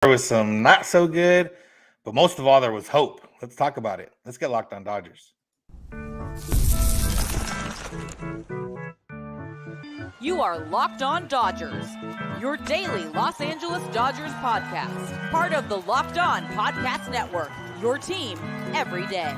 There was some not so good, but most of all, there was hope. Let's talk about it. Let's get Locked On Dodgers. You are Locked On Dodgers, your daily Los Angeles Dodgers podcast. Part of the Locked On Podcast Network, your team every day.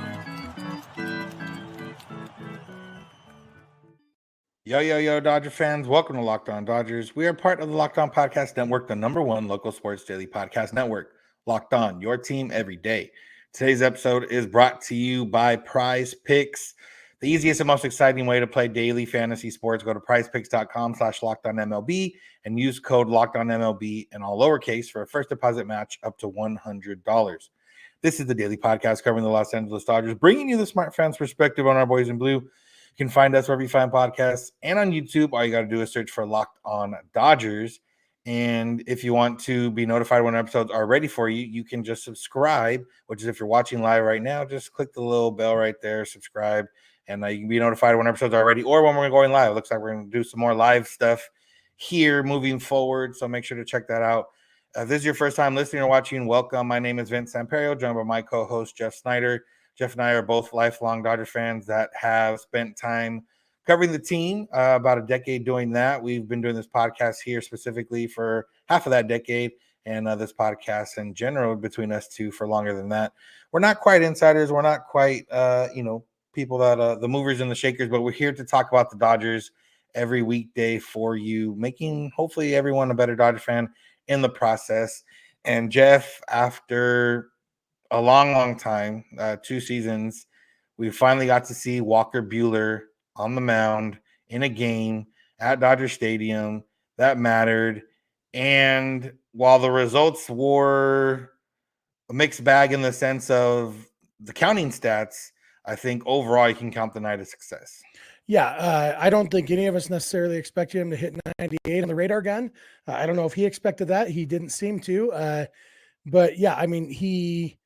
Yo, Dodger fans. Welcome to Locked On Dodgers. We are part of the Locked On Podcast Network, the #1 local sports daily podcast network. Locked On, your team every day. Today's episode is brought to you by Prize Picks, the easiest and most exciting way to play daily fantasy sports. Go to prizepicks.com/LockedOnMLB and use code LockedOnMLB in all lowercase for a first deposit match up to $100. This is the daily podcast covering the Los Angeles Dodgers, bringing you the smart fans' perspective on our boys in blue. You can find us wherever you find podcasts and on YouTube. All you got to do is search for Locked On Dodgers. And if you want to be notified when episodes are ready for you, you can just subscribe, which is if you're watching live right now, just click the little bell right there, subscribe, and you can be notified when episodes are ready or when we're going live. It looks like we're going to do some more live stuff here moving forward, so make sure to check that out. If this is your first time listening or watching, welcome. My name is Vince Samperio, joined by my co-host, Jeff Snyder. Jeff and I are both lifelong Dodgers fans that have spent time covering the team, about a decade doing that. We've been doing this podcast here specifically for half of that decade, and this podcast in general between us two for longer than that. We're not quite insiders. We're not quite, people that the movers and the shakers, but we're here to talk about the Dodgers every weekday for you, making hopefully everyone a better Dodger fan in the process. And Jeff, after a long time, 2 seasons, we finally got to see Walker Buehler on the mound in a game at Dodger Stadium that mattered. And while the results were a mixed bag in the sense of the counting stats, I think overall you can count the night as success. Yeah, I don't think any of us necessarily expected him to hit 98 on the radar gun. I don't know if he expected that. He didn't seem to. But yeah, I mean, he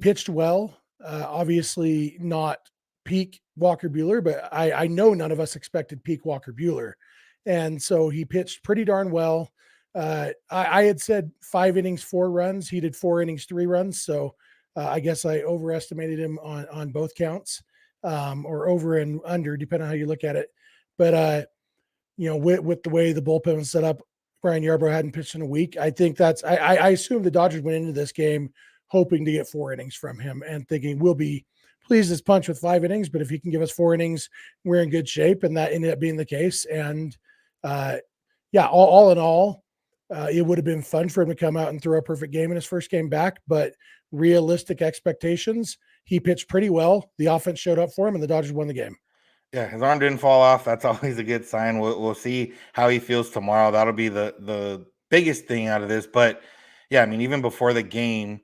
pitched well. Obviously not peak Walker Buehler, but I know none of us expected peak Walker Buehler. And so he pitched pretty darn well. I had said 5 innings, 4 runs. He did 4 innings, 3 runs. So I guess I overestimated him on both counts, or over and under, depending on how you look at it. But, with the way the bullpen was set up, Brian Yarbrough hadn't pitched in a week. I think I assume the Dodgers went into this game hoping to get 4 innings from him and thinking we'll be pleased as punch with 5 innings, but if he can give us 4 innings, we're in good shape. And that ended up being the case. And all in all, it would have been fun for him to come out and throw a perfect game in his first game back, but realistic expectations, he pitched pretty well. The offense showed up for him and the Dodgers won the game. Yeah, his arm didn't fall off. That's always a good sign. We'll see how he feels tomorrow. That'll be the biggest thing out of this. But yeah, I mean, even before the game,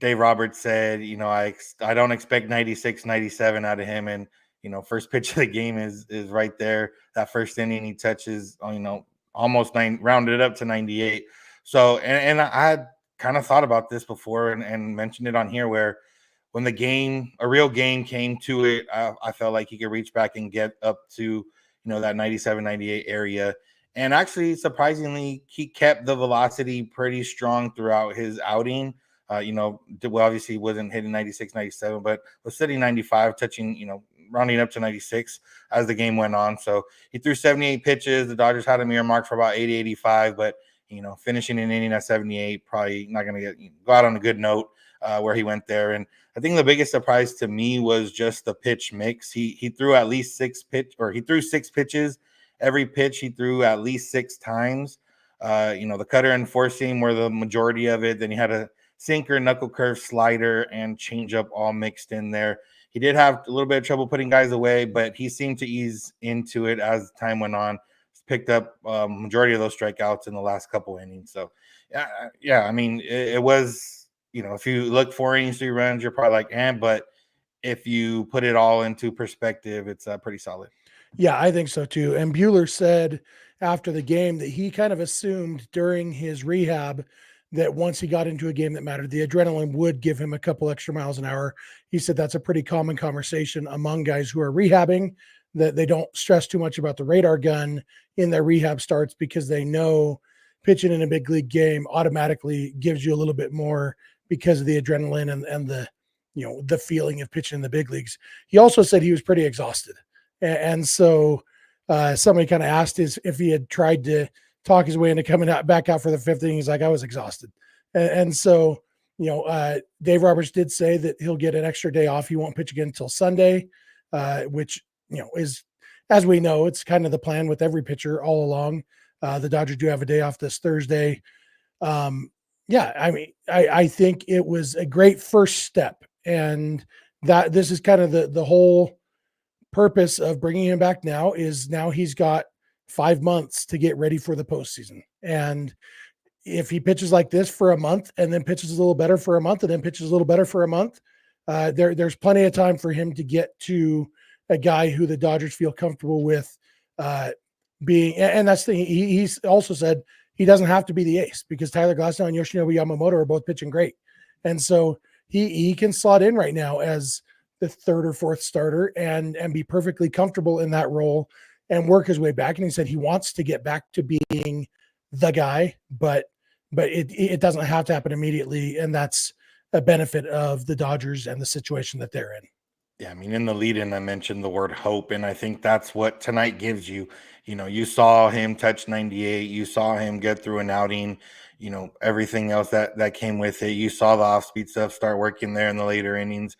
Dave Roberts said, I don't expect 96, 97 out of him. And, first pitch of the game is right there. That first inning he touches, almost rounded up to 98. So, and I had kind of thought about this before and mentioned it on here, where when a real game came to it, I felt like he could reach back and get up to, that 97, 98 area. And actually, surprisingly, he kept the velocity pretty strong throughout his outing. Obviously wasn't hitting 96, 97, but was sitting 95, touching, rounding up to 96 as the game went on. So he threw 78 pitches. The Dodgers had him earmarked for about 80, 85, but, finishing an inning at 78, probably not going to go out on a good note where he went there. And I think the biggest surprise to me was just the pitch mix. He threw at least 6 pitches. Every pitch he threw at least 6 times. The cutter and four seam were the majority of it. Then he had a sinker, knuckle curve, slider, and changeup all mixed in there. He did have a little bit of trouble putting guys away, but he seemed to ease into it as time went on. He's picked up majority of those strikeouts in the last couple innings. So, yeah. I mean, it was, if you look 4 innings, 3 runs, you're probably like, but if you put it all into perspective, it's pretty solid. Yeah, I think so too. And Buehler said after the game that he kind of assumed during his rehab that once he got into a game that mattered, the adrenaline would give him a couple extra miles an hour. He said that's a pretty common conversation among guys who are rehabbing, that they don't stress too much about the radar gun in their rehab starts because they know pitching in a big league game automatically gives you a little bit more because of the adrenaline and the, the feeling of pitching in the big leagues. He also said he was pretty exhausted. And so somebody kind of asked if he had tried to talk his way into coming back out for the fifth inning. He's like, I was exhausted. And so, Dave Roberts did say that he'll get an extra day off. He won't pitch again until Sunday, which, is, as we know, it's kind of the plan with every pitcher all along. The Dodgers do have a day off this Thursday. I think it was a great first step, and that this is kind of the whole purpose of bringing him back now he's got 5 months to get ready for the postseason. And if he pitches like this for a month and then pitches a little better for a month and then pitches a little better for a month, there's plenty of time for him to get to a guy who the Dodgers feel comfortable with being. And that's the thing. He's also said he doesn't have to be the ace because Tyler Glasnow and Yoshinobu Yamamoto are both pitching great. And so he can slot in right now as the third or fourth starter and be perfectly comfortable in that role and work his way back. And he said he wants to get back to being the guy, but it doesn't have to happen immediately. And that's a benefit of the Dodgers and the situation that they're in. Yeah, I mean, in the lead-in, I mentioned the word hope, and I think that's what tonight gives you. You saw him touch 98. You saw him get through an outing. Everything else that came with it. You saw the off-speed stuff start working there in the later innings,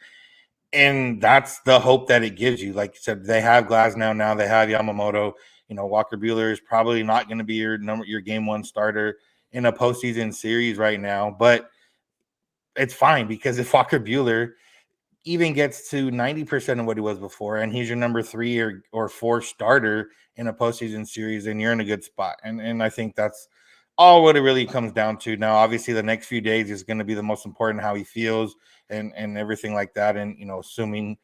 and that's the hope that it gives you. Like you said, they have Glasnow now. They have Yamamoto. Walker Buehler is probably not going to be your game one starter in a postseason series right now, but it's fine because if Walker Buehler even gets to 90% of what he was before, and he's your number 3 or 4 starter in a postseason series, then you're in a good spot. And I think that's all what it really comes down to. Now, obviously, the next few days is going to be the most important, how he feels and everything like that. And, assuming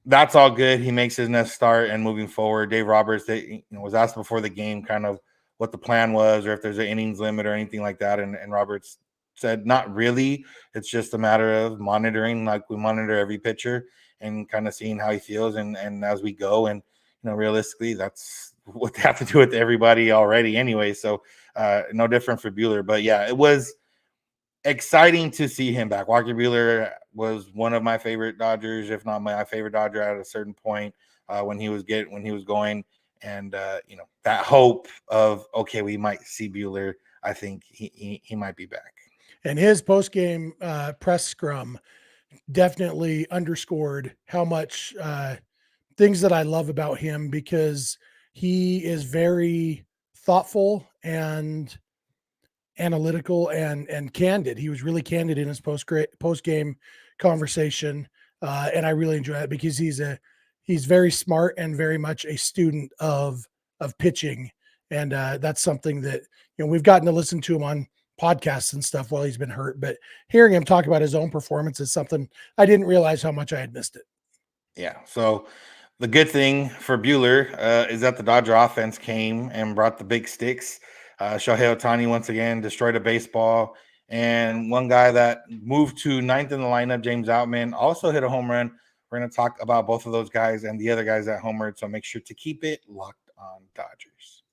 that's all good, he makes his next start and moving forward. Dave Roberts, was asked before the game kind of what the plan was or if there's an innings limit or anything like that. And Roberts said, not really. It's just a matter of monitoring, like we monitor every pitcher and kind of seeing how he feels. And as we go, and, realistically, that's what they have to do with everybody already anyway. So no different for Buehler. But yeah, it was exciting to see him back. Walker Buehler was one of my favorite Dodgers, if not my favorite Dodger at a certain point when he was going. And, that hope of, okay, we might see Buehler. I think he might be back. And his post-game press scrum definitely underscored how much things that I love about him, because he is very thoughtful and analytical and candid. He was really candid in his post-game conversation. And I really enjoy that because he's very smart and very much a student of pitching. And that's something that, we've gotten to listen to him on podcasts and stuff while he's been hurt, but hearing him talk about his own performance is something I didn't realize how much I had missed it. Yeah. So the good thing for Buehler is that the Dodger offense came and brought the big sticks. Shohei Ohtani once again destroyed a baseball, and one guy that moved to ninth in the lineup, James Outman, also hit a home run. We're going to talk about both of those guys and the other guys that homered, so make sure to keep it locked on Dodgers.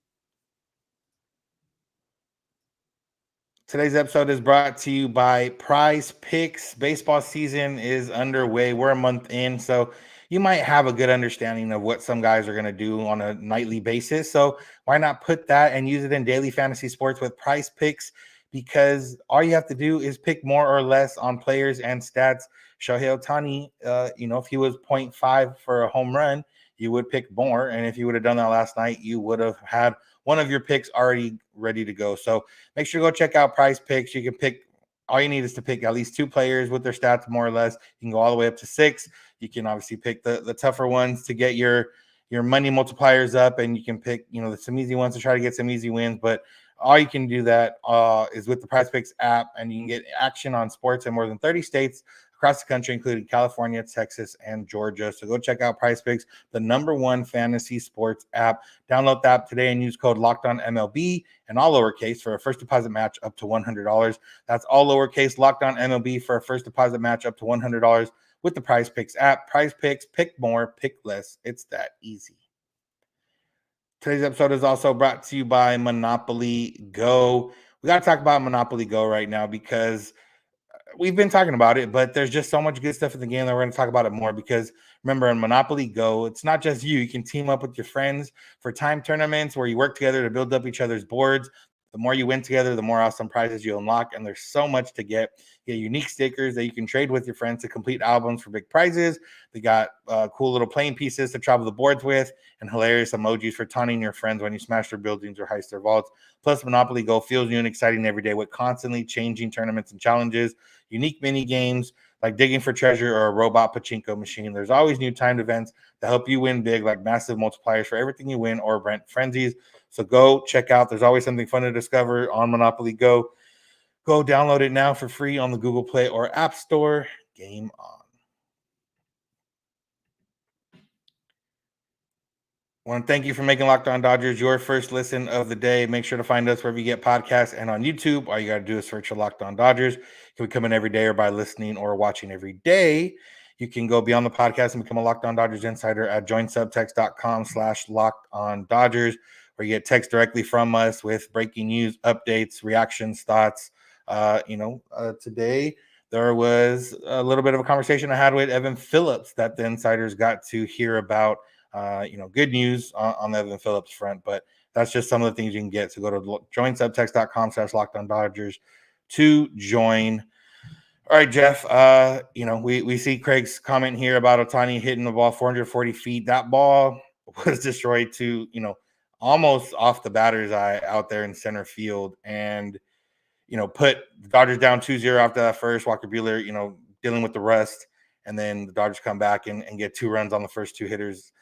Today's episode is brought to you by Prize Picks. Baseball season is underway. We're a month in, so you might have a good understanding of what some guys are going to do on a nightly basis. So why not put that and use it in daily fantasy sports with Prize Picks? Because all you have to do is pick more or less on players and stats. Shohei Ohtani, if he was 0.5 for a home run, you would pick more. And if you would have done that last night, you would have had one of your picks already ready to go. So make sure to go check out Prize Picks. You can pick, all you need is to pick at least 2 players with their stats more or less. You can go all the way up to 6. You can obviously pick the tougher ones to get your money multipliers up, and you can pick, some easy ones to try to get some easy wins. But all you can do that is with the Prize Picks app, and you can get action on sports in more than 30 states across the country, including California, Texas, and Georgia. So go check out Prize Picks, the #1 fantasy sports app. Download the app today and use code LOCKEDONMLB and all lowercase for a first deposit match up to $100. That's all lowercase, LOCKEDONMLB for a first deposit match up to $100 with the Prize Picks app. Prize Picks, pick more, pick less. It's that easy. Today's episode is also brought to you by Monopoly Go. We got to talk about Monopoly Go right now because we've been talking about it, but there's just so much good stuff in the game that we're going to talk about it more because remember, in Monopoly Go, it's not just you. You can team up with your friends for time tournaments where you work together to build up each other's boards. The more you win together, the more awesome prizes you unlock, and there's so much to get. You get unique stickers that you can trade with your friends to complete albums for big prizes. They got cool little playing pieces to travel the boards with, and hilarious emojis for taunting your friends when you smash their buildings or heist their vaults. Plus, Monopoly Go feels new and exciting every day with constantly changing tournaments and challenges, unique mini games like digging for treasure or a robot pachinko machine. There's always new timed events to help you win big, like massive multipliers for everything you win or rent frenzies. So go check out. There's always something fun to discover on Monopoly Go. Go download it now for free on the Google Play or App Store. Game on. I want to thank you for making Locked On Dodgers your first listen of the day. Make sure to find us wherever you get podcasts and on YouTube. All you got to do is search for Locked On Dodgers. You can come in every day or by listening or watching every day. You can go beyond the podcast and become a Locked On Dodgers insider at joinsubtext.com/LockedOnDodgers, where you get text directly from us with breaking news, updates, reactions, thoughts. Today there was a little bit of a conversation I had with Evan Phillips that the insiders got to hear about. Good news on the Evan Phillips front, but that's just some of the things you can get. So go to joinsubtext.com/LockedOnDodgers to join. All right, Jeff. We see Craig's comment here about Ohtani hitting the ball 440 feet. That ball was destroyed to, almost off the batter's eye out there in center field, and put the Dodgers down 2-0 after that first. Walker Buehler, dealing with the rust, and then the Dodgers come back and get 2 runs on the first 2 hitters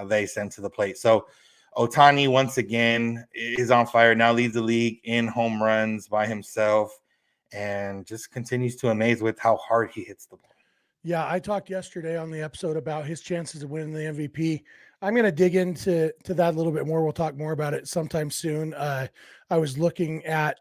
they sent to the plate. So Ohtani once again is on fire. Now leads the league in home runs by himself, and just continues to amaze with how hard he hits the ball. Yeah, I talked yesterday on the episode about his chances of winning the MVP. I'm going to dig into that a little bit more. We'll talk more about it sometime soon. I was looking at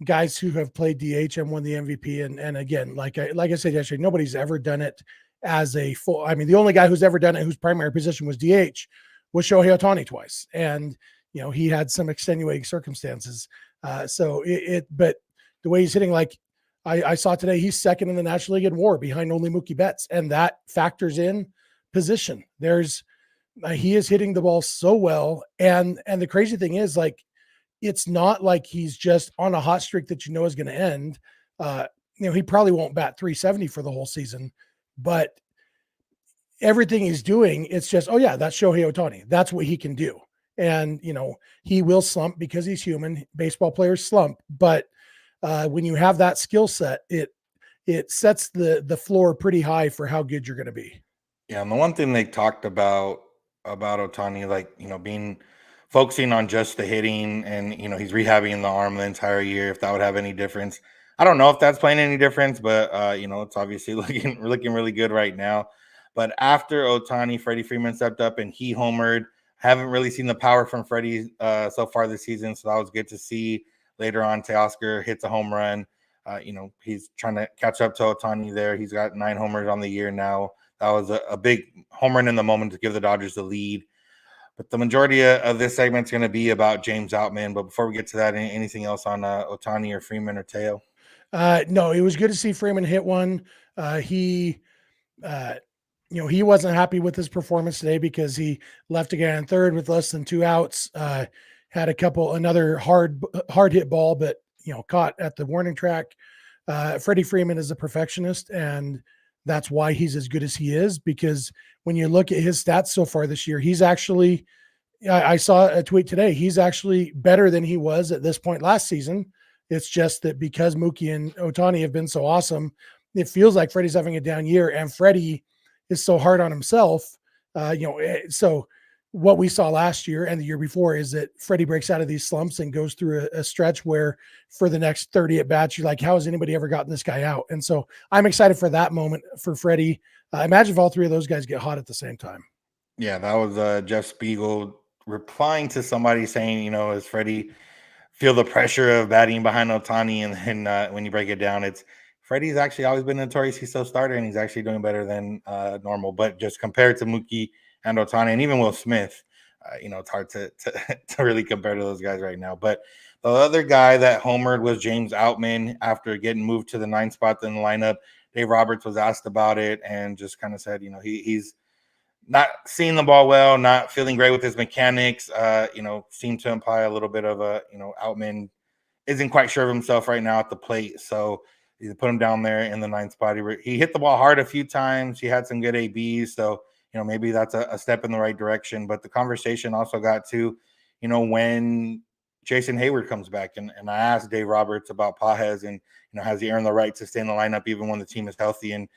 guys who have played DH and won the MVP, and again, like I said yesterday, nobody's ever done it as a full. I mean, the only guy who's ever done it, whose primary position was DH, was Shohei Ohtani twice, and he had some extenuating circumstances. But the way he's hitting, like I saw today, he's second in the National League in WAR behind only Mookie Betts, and that factors in position. He is hitting the ball so well, and the crazy thing is, like, it's not like he's just on a hot streak that is going to end. He probably won't bat 370 for the whole season, but everything he's doing, it's just, oh yeah, that's Shohei Ohtani. That's what he can do. And, he will slump because he's human. Baseball players slump, but when you have that skill set, it sets the floor pretty high for how good you're going to be. Yeah, and the one thing they talked about Ohtani, like, focusing on just the hitting, and he's rehabbing the arm the entire year, if that would have any difference. I don't know if that's playing any difference, but it's obviously looking really good right now. But after Ohtani, Freddie Freeman stepped up and he homered. Haven't really seen the power from Freddie so far this season, so that was good to see. Later on, Teoscar hits a home run. He's trying to catch up to Ohtani there. He's got 9 homers on the year now. That was a big home run in the moment to give the Dodgers the lead. But the majority of this segment is going to be about James Outman. But before we get to that, anything else on Ohtani or Freeman or Teo? No, it was good to see Freeman hit one. He wasn't happy with his performance today because he left a guy on third with less than 2 outs. Had another hard hit ball, but caught at the warning track. Freddie Freeman is a perfectionist, and that's why he's as good as he is, because when you look at his stats so far this year, he's actually, I saw a tweet today, he's actually better than he was at this point last season. It's just that because Mookie and Ohtani have been so awesome, it feels like Freddie's having a down year, and Freddie is so hard on himself. So what we saw last year and the year before is that Freddie breaks out of these slumps and goes through a stretch where for the next 30 at bats, you're like, how has anybody ever gotten this guy out? And so I'm excited for that moment for Freddie. Imagine if all 3 of those guys get hot at the same time. Yeah, that was Jeff Spiegel replying to somebody saying, does Freddie feel the pressure of batting behind Ohtani? And then when you break it down, it's Freddie's actually always been notorious. He's still starter, and he's actually doing better than normal. But just compared to Mookie and Ohtani, and even Will Smith, it's hard to to really compare to those guys right now. But the other guy that homered was James Outman after getting moved to the 9th spot in the lineup. Dave Roberts was asked about it and just kind of said, he's not seeing the ball well, not feeling great with his mechanics. Seemed to imply a little bit of Outman isn't quite sure of himself right now at the plate. So you put him down there in the 9th spot. He hit the ball hard a few times. He had some good ABs. So, maybe that's a step in the right direction. But the conversation also got to, when Jason Heyward comes back. And I asked Dave Roberts about Pajes and, has he earned the right to stay in the lineup even when the team is healthy? And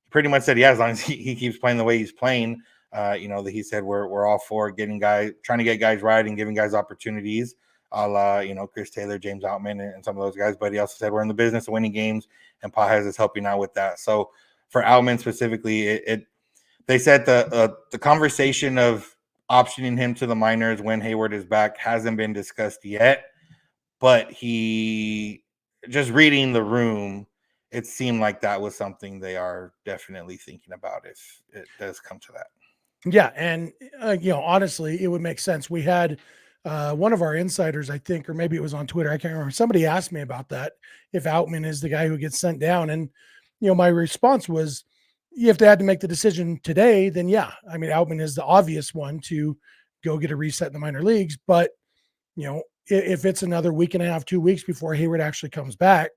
he pretty much said, yeah, as long as he keeps playing the way he's playing, that he said we're all for trying to get guys right and giving guys opportunities, a la, Chris Taylor, James Outman, and some of those guys. But he also said we're in the business of winning games, and Pajes is helping out with that. So for Outman specifically, they said the conversation of optioning him to the minors when Heyward is back hasn't been discussed yet. But he, just reading the room, it seemed like that was something they are definitely thinking about if it does come to that. Yeah, and honestly, it would make sense. We had one of our insiders, I think, or maybe it was on Twitter, I can't remember. Somebody asked me about that, if Outman is the guy who gets sent down, and my response was, if they had to make the decision today, then yeah, I mean, Outman is the obvious one to go get a reset in the minor leagues. But if it's another week and a half, 2 weeks before Heyward actually comes back,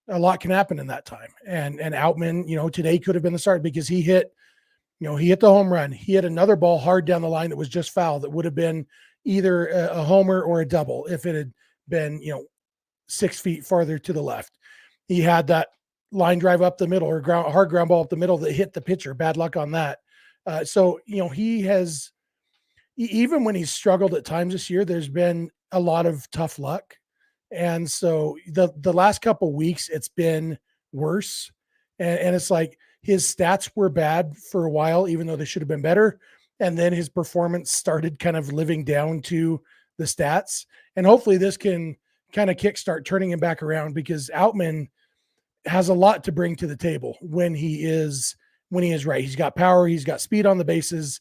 a lot can happen in that time. And Outman, today could have been the start because he hit the home run. He hit another ball hard down the line that was just foul that would have been either a homer or a double if it had been, 6 feet farther to the left. He had that line drive up the middle or hard ground ball up the middle that hit the pitcher. Bad luck on that. So, he has, even when he's struggled at times this year, there's been a lot of tough luck. And so the last couple of weeks, it's been worse. And it's like his stats were bad for a while, even though they should have been better. And then his performance started kind of living down to the stats. And hopefully this can kind of kickstart turning him back around, because Outman has a lot to bring to the table when he is right. He's got power. He's got speed on the bases,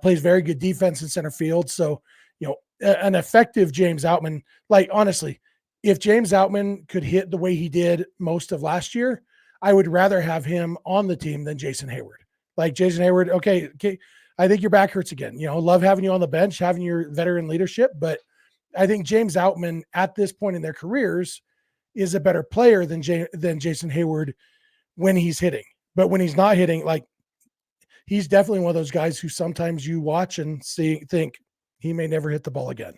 plays very good defense in center field. So, an effective James Outman, like, honestly, if James Outman could hit the way he did most of last year, I would rather have him on the team than Jason Heyward. Like, Jason Heyward, okay, I think your back hurts again. Love having you on the bench, having your veteran leadership, but I think James Outman at this point in their careers is a better player than Jason Heyward when he's hitting. But when he's not hitting, like, he's definitely one of those guys who sometimes you watch and think he may never hit the ball again.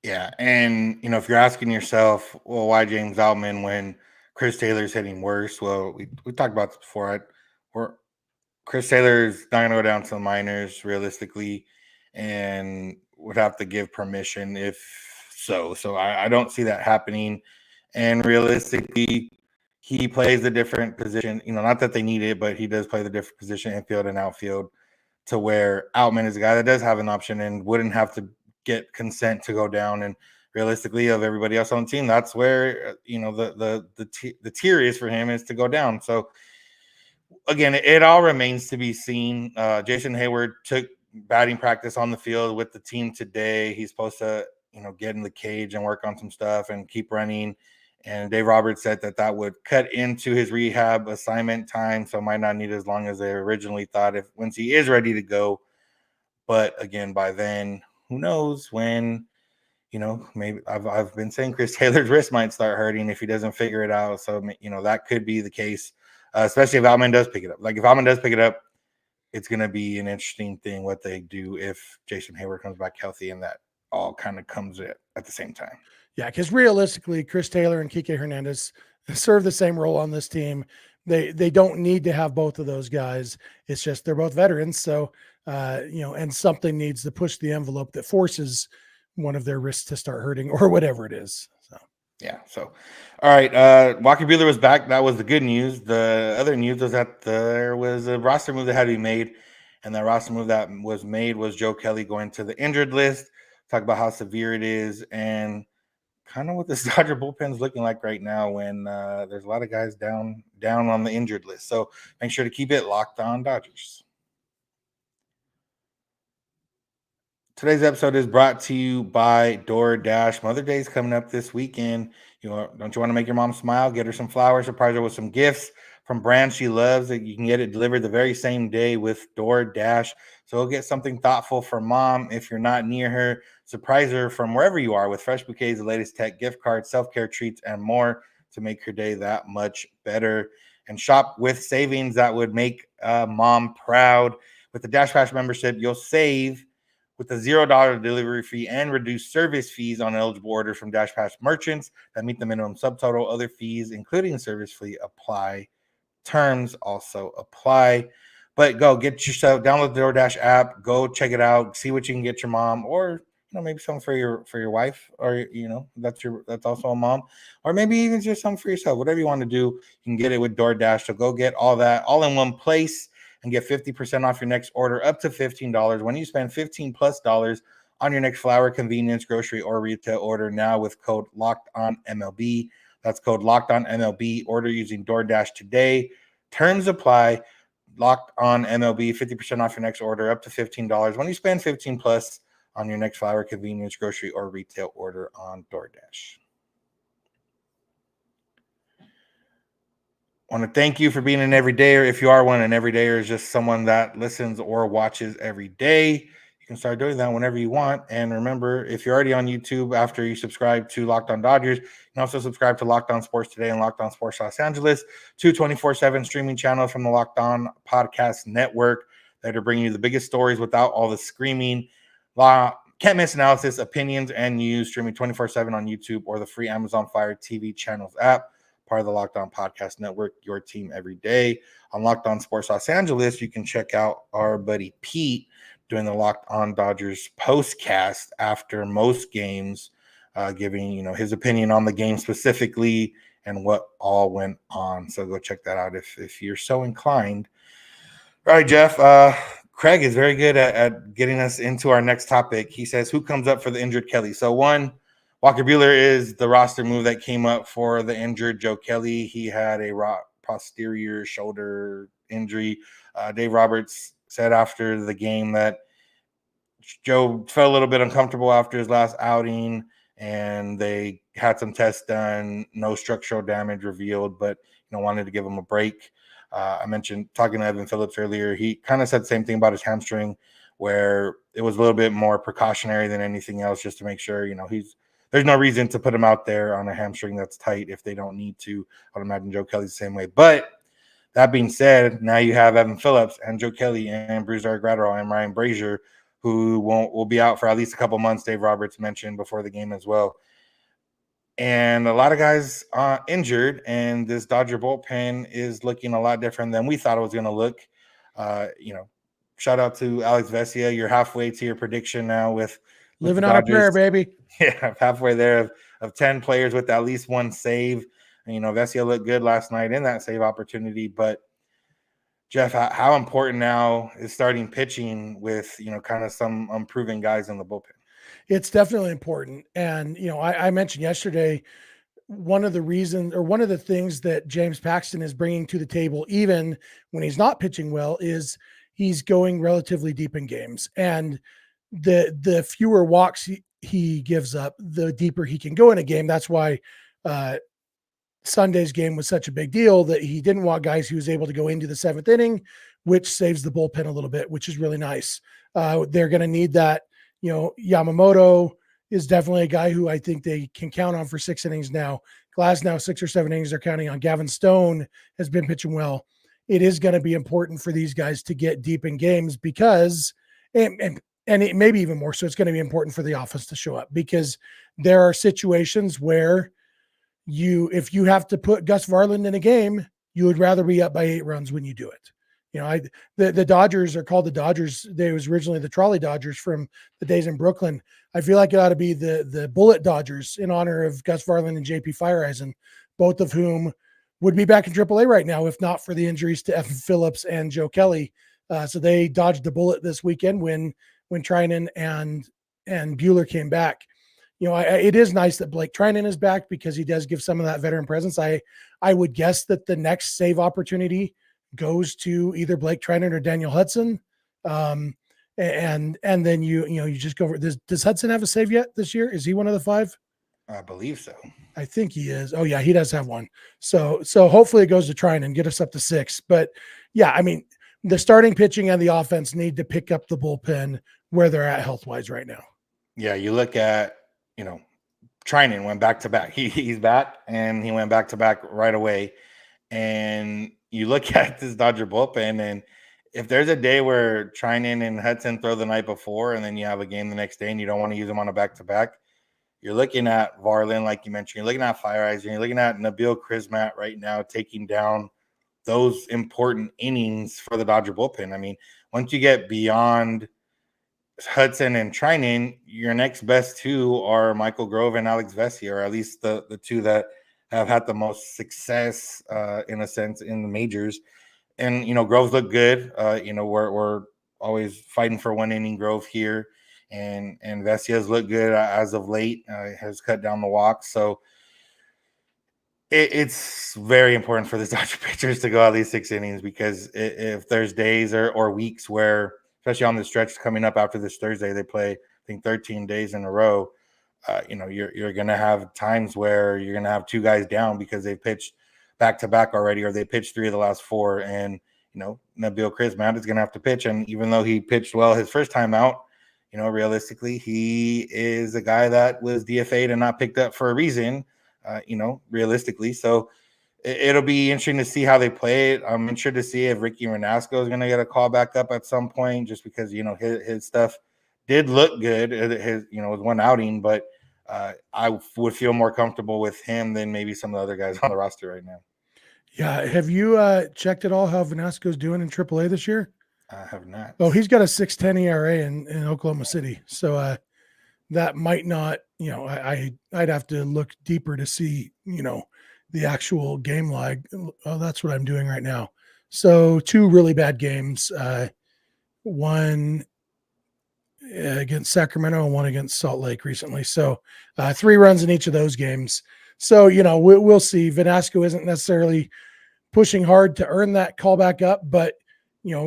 Yeah, and if you're asking yourself, well, why James Outman when Chris Taylor's hitting worse? Well, we talked about this before. Chris Taylor's not going to go down to the minors realistically, and would have to give permission if so. So I don't see that happening. And realistically, he plays a different position. Not that they need it, but he does play the different position, infield and outfield, to where Outman is a guy that does have an option and wouldn't have to get consent to go down. And realistically, of everybody else on the team, that's where the tier is for him, is to go down. So again, it all remains to be seen. Jason Heyward took batting practice on the field with the team today. He's supposed to get in the cage and work on some stuff and keep running. And Dave Roberts said that would cut into his rehab assignment time, so might not need as long as they originally thought once he is ready to go. But again, by then, who knows when, maybe I've been saying Chris Taylor's wrist might start hurting if he doesn't figure it out. So, that could be the case, especially if Outman does pick it up. Like, if Outman does pick it up, it's going to be an interesting thing what they do if Jason Heyward comes back healthy and that all kind of comes at the same time. Yeah, because realistically, Chris Taylor and Kike Hernandez serve the same role on this team. They don't need to have both of those guys. It's just they're both veterans. So, and something needs to push the envelope that forces one of their wrists to start hurting or whatever it is. So, yeah. So, all right. Walker Buehler was back. That was the good news. The other news was that there was a roster move that had to be made. And that roster move that was made was Joe Kelly going to the injured list. Talk about how severe it is and kind of what this Dodger bullpen is looking like right now when there's a lot of guys down on the injured list. So make sure to keep it locked on Dodgers. Today's episode is brought to you by DoorDash. Mother's Day is coming up this weekend. Don't you want to make your mom smile? Get her some flowers, surprise her with some gifts from brands she loves that you can get it delivered the very same day with DoorDash. So get something thoughtful for mom if you're not near her. Surprise her from wherever you are with fresh bouquets, the latest tech, gift cards, self-care treats, and more to make her day that much better. And shop with savings that would make mom proud. With the Dash Pass membership, you'll save with a $0 delivery fee and reduced service fees on eligible orders from Dash Pass merchants that meet the minimum subtotal. Other fees, including service fee, apply. Terms also apply. But go get yourself, download the DoorDash app, go check it out, see what you can get your mom, or maybe something for your wife, or that's also a mom, or maybe even just something for yourself. Whatever you want to do, you can get it with DoorDash. So go get all that all in one place and get 50% off your next order up to $15 when you spend $15+ on your next flower, convenience, grocery, or retail order now with code LOCKEDONMLB. That's code LOCKEDONMLB. Order using DoorDash today. Terms apply. Locked on MLB, 50% off your next order up to $15 when you spend $15+ on your next flower, convenience, grocery, or retail order on DoorDash. I want to thank you for being an everydayer. If you are one, an everydayer is just someone that listens or watches every day. You can start doing that whenever you want. And remember, if you're already on YouTube, after you subscribe to Locked On Dodgers, you can also subscribe to Locked On Sports Today and Locked On Sports Los Angeles, two 24/7 streaming channels from the Locked On Podcast Network that are bringing you the biggest stories without all the screaming. Can't miss analysis, opinions, and news streaming 24/7 on YouTube or the free Amazon Fire TV channels app. Part of the Locked On Podcast Network, your team every day. On Locked On Sports Los Angeles, you can check out our buddy Pete doing the Locked On Dodgers postcast after most games, giving his opinion on the game specifically and what all went on. So go check that out if you're so inclined. All right, Jeff. Craig is very good at getting us into our next topic. He says, who comes up for the injured Kelly? So one, Walker Buehler is the roster move that came up for the injured Joe Kelly. He had a posterior shoulder injury. Dave Roberts said after the game that Joe felt a little bit uncomfortable after his last outing, and they had some tests done, no structural damage revealed, but wanted to give him a break. I mentioned talking to Evan Phillips earlier. He kind of said the same thing about his hamstring, where it was a little bit more precautionary than anything else, just to make sure there's no reason to put him out there on a hamstring that's tight if they don't need to. I would imagine Joe Kelly's the same way. But that being said, now you have Evan Phillips and Joe Kelly and Brusdar Graterol and Ryan Brazier, who will be out for at least a couple months. Dave Roberts mentioned before the game as well. And a lot of guys injured, and this Dodger bullpen is looking a lot different than we thought it was going to look. Shout out to Alex Vesia. You're halfway to your prediction now with living on a prayer, baby. Yeah, halfway there of 10 players with at least one save. And, Vesia looked good last night in that save opportunity. But, Jeff, how important now is starting pitching with, kind of some unproven guys in the bullpen? It's definitely important. And, I mentioned yesterday, one of the things that James Paxton is bringing to the table, even when he's not pitching well, is he's going relatively deep in games. And the fewer walks he gives up, the deeper he can go in a game. That's why Sunday's game was such a big deal, that he didn't want guys who was able to go into the seventh inning, which saves the bullpen a little bit, which is really nice. They're going to need that. Yamamoto is definitely a guy who I think they can count on for 6 innings now. Glasnow, 6 or 7 innings they're counting on. Gavin Stone has been pitching well. It is going to be important for these guys to get deep in games because, and it may be even more so, it's going to be important for the offense to show up, because there are situations where if you have to put Gus Varland in a game, you would rather be up by 8 runs when you do it. The Dodgers are called the Dodgers. They was originally the Trolley Dodgers from the days in Brooklyn. I feel like it ought to be the Bullet Dodgers in honor of Gus Varland and JP Fireeisen, both of whom would be back in AAA right now if not for the injuries to Evan Phillips and Joe Kelly. So they dodged the bullet this weekend when Treinen and Buehler came back. It is nice that Blake Treinen is back because he does give some of that veteran presence. I would guess that the next save opportunity goes to either Blake Treinen or Daniel Hudson. and then you just go over. Does Hudson have a save yet this year? Is he one of the 5? I believe so. I think he is. Oh yeah, he does have one. So hopefully it goes to Treinen and get us up to 6. But yeah, I mean, the starting pitching and the offense need to pick up the bullpen where they're at health wise right now. Yeah, you look at, Treinen went back to back. He's back, and he went back to back right away. And you look at this Dodger bullpen, and if there's a day where Treinen and Hudson throw the night before, and then you have a game the next day, and you don't want to use them on a back to back, you're looking at Varlin, like you mentioned. You're looking at Fire Eyes. You're looking at Nabil Krismat right now taking down those important innings for the Dodger bullpen. I mean, once you get beyond Hudson and Treinen, your next best 2 are Michael Grove and Alex Vesia, or at least the 2 that have had the most success, in a sense, in the majors. And, Grove's look good. We're always fighting for 1 inning Grove here. And Vesia's looked good as of late, has cut down the walks. So it's very important for the Dodger pitchers to go at least 6 innings, because if there's days or weeks where, especially on the stretch coming up after this Thursday, they play, I think, 13 days in a row, you're going to have times where you're going to have 2 guys down because they've pitched back-to-back already, or they pitched 3 of the last 4. And, Nabil Krismat is going to have to pitch. And even though he pitched well his first time out, realistically, he is a guy that was DFA'd and not picked up for a reason, realistically. So it'll be interesting to see how they play it. I'm interested to see if Ricky Renasco is going to get a call back up at some point, just because, his stuff did look good. With 1 outing, but I would feel more comfortable with him than maybe some of the other guys on the roster right now. Yeah. Have you checked at all how Venasco's doing in AAA this year? I have not. Oh, he's got a 6.10 ERA in Oklahoma City. So that might not, I'd have to look deeper to see, the actual game log. Oh, that's what I'm doing right now. So 2 really bad games. One against Sacramento and 1 against Salt Lake recently. So 3 runs in each of those games. So, we'll see. Venasco isn't necessarily pushing hard to earn that call back up, but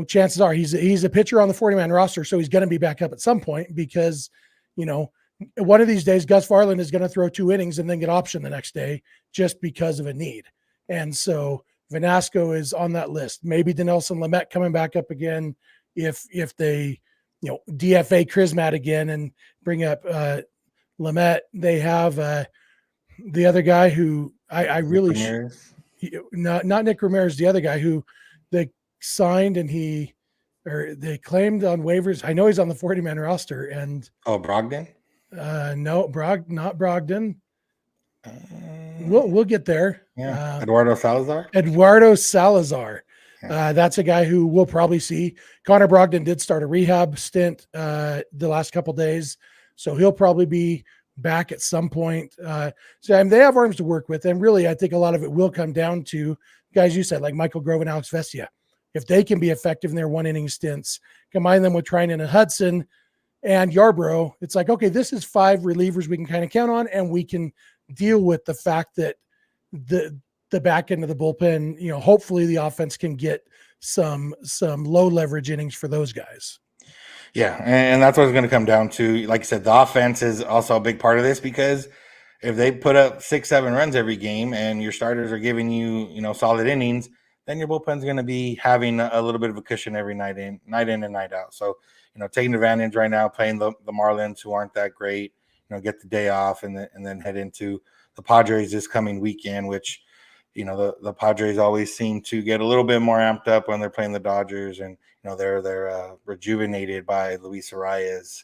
chances are he's a pitcher on the 40-man roster, so he's going to be back up at some point, because, one of these days Gus Varlin is going to throw 2 innings and then get optioned the next day just because of a need. And so Venasco is on that list. Maybe Dinelson Lamet coming back up again if they, DFA Krismat again and bring up Lamet. They have the other guy who I really not Nick Ramirez, the other guy who they signed and they claimed on waivers. I know he's on the 40-man roster. And Brogdon? No, not Brogdon. We'll get there. Yeah. Eduardo Salazar. Yeah. That's a guy who we'll probably see. Connor Brogdon did start a rehab stint the last couple days, so he'll probably be back at some point. So they have arms to work with, and really, I think a lot of it will come down to guys you said, like Michael Grove and Alex Vesia. If they can be effective in their 1 inning stints, combine them with Treinen and Hudson and Yarbrough, it's like, okay, this is 5 relievers we can kind of count on, and we can deal with the fact that the back end of the bullpen, hopefully the offense can get some low leverage innings for those guys. Yeah, and that's what it's going to come down to. Like I said, the offense is also a big part of this, because if they put up 6-7 runs every game and your starters are giving you, solid innings, then your bullpen's going to be having a little bit of a cushion every night in and night out. So, taking advantage right now, playing the Marlins, who aren't that great, get the day off, and then head into the Padres this coming weekend, which, the Padres always seem to get a little bit more amped up when they're playing the Dodgers, and they're rejuvenated by Luis Arias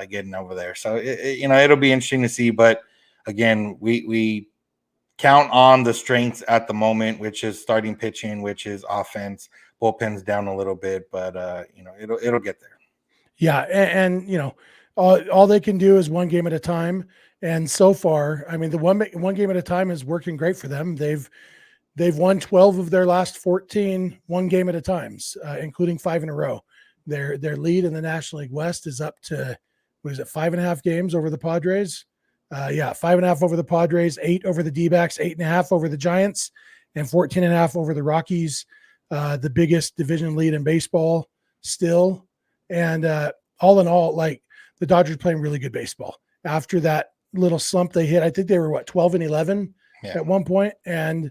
getting over there. So it'll be interesting to see. But again, we count on the strengths at the moment, which is starting pitching, which is offense. Bullpen's down a little bit, but it'll get there. Yeah, and all they can do is 1 game at a time. And so far, I mean, the one game at a time is working great for them. They've won 12 of their last 14 1 game at a times, including 5 in a row. Their lead in the National League West is up to, 5.5 games over the Padres? 5.5 over the Padres, 8 over the D-backs, 8.5 over the Giants, and 14.5 over the Rockies. The biggest division lead in baseball still. And all in all, like the Dodgers playing really good baseball after that little slump they hit. I think they were 12-11 at one point, and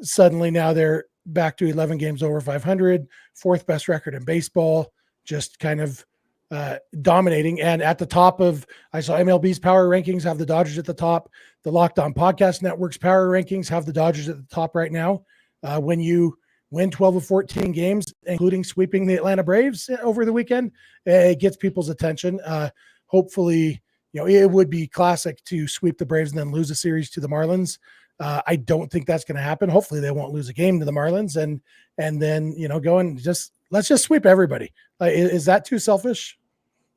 suddenly now they're back to 11 games over 500, fourth best record in baseball, just kind of dominating. And at the top of, I saw MLB's power rankings have the Dodgers at the top. The Locked On Podcast Network's power rankings have the Dodgers at the top right now. When you win 12 of 14 games, including sweeping the Atlanta Braves over the weekend, it gets people's attention. Hopefully, it would be classic to sweep the Braves and then lose a series to the Marlins. I don't think that's going to happen. Hopefully they won't lose a game to the Marlins and then, go and let's just sweep everybody. Is that too selfish?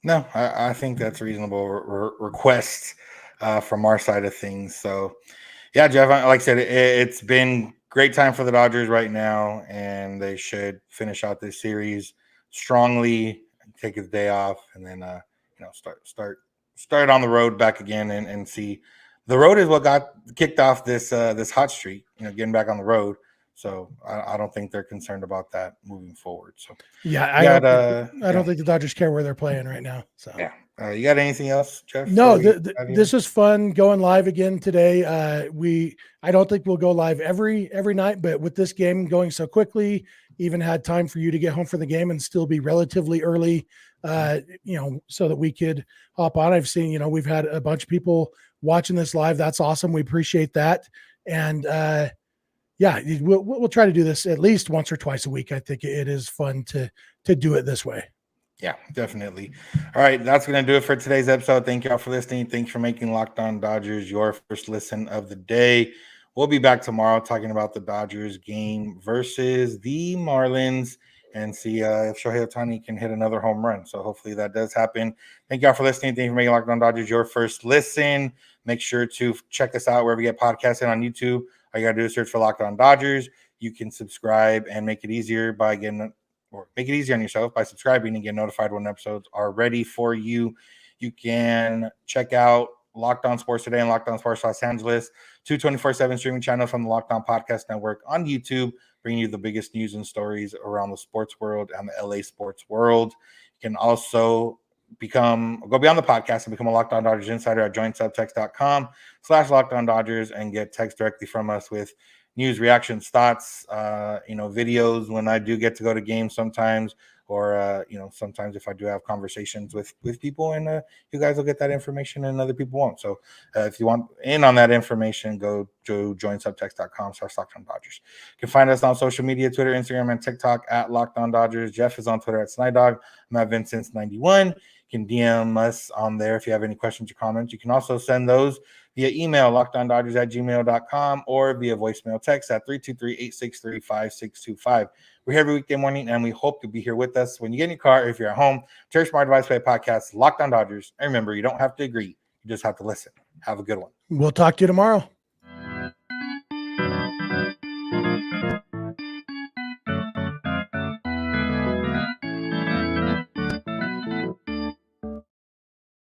No, I think that's a reasonable request from our side of things. So yeah, Jeff, like I said, it's been great time for the Dodgers right now, and they should finish out this series strongly, take a day off, and then, start on the road back again and see. The road is what got kicked off this hot streak, getting back on the road. So I don't think they're concerned about that moving forward. So yeah, I don't think the Dodgers care where they're playing right now. So yeah, you got anything else, Jeff? No, this was fun going live again today. I don't think we'll go live every night, but with this game going so quickly, even had time for you to get home for the game and still be relatively early, so that we could hop on. I've seen, we've had a bunch of people watching this live. That's awesome. We appreciate that. And we'll try to do this at least once or twice a week. I think it is fun to do it this way. Yeah, definitely. All right, that's going to do it for today's episode. Thank you all for listening. Thanks for making Locked On Dodgers your first listen of the day. We'll be back tomorrow talking about the Dodgers game versus the Marlins and see if Shohei Ohtani can hit another home run. So hopefully that does happen. Thank you all for listening. Thank you for making Locked On Dodgers your first listen. Make sure to check us out wherever you get podcasts on YouTube. All you got to do is search for Locked On Dodgers. You can subscribe and make it easier make it easier on yourself by subscribing and get notified when episodes are ready for you. You can check out Locked On Sports Today and Locked On Sports Los Angeles, 24/7 streaming channels from the Locked On Podcast Network on YouTube, bringing you the biggest news and stories around the sports world and the LA sports world. You can also go beyond the podcast and become a Locked On Dodgers insider at joinsubtext.com/Locked On Dodgers and get text directly from us with news, reactions, thoughts, videos when I do get to go to games sometimes, or, sometimes if I do have conversations with people, and you guys will get that information and other people won't. So if you want in on that information, go to joinsubtext.com/Locked On Dodgers. You can find us on social media, Twitter, Instagram, and TikTok at Locked On Dodgers. Jeff is on Twitter at SnyDog. I'm at Vincent91. You can DM us on there if you have any questions or comments. You can also send those via email, lockedondodgers@gmail.com, or via voicemail text at 323-863-5625. We're here every weekday morning, and we hope to be here with us when you get in your car or if you're at home. To your smart device, play podcast, Locked On Dodgers. And remember, you don't have to agree. You just have to listen. Have a good one. We'll talk to you tomorrow.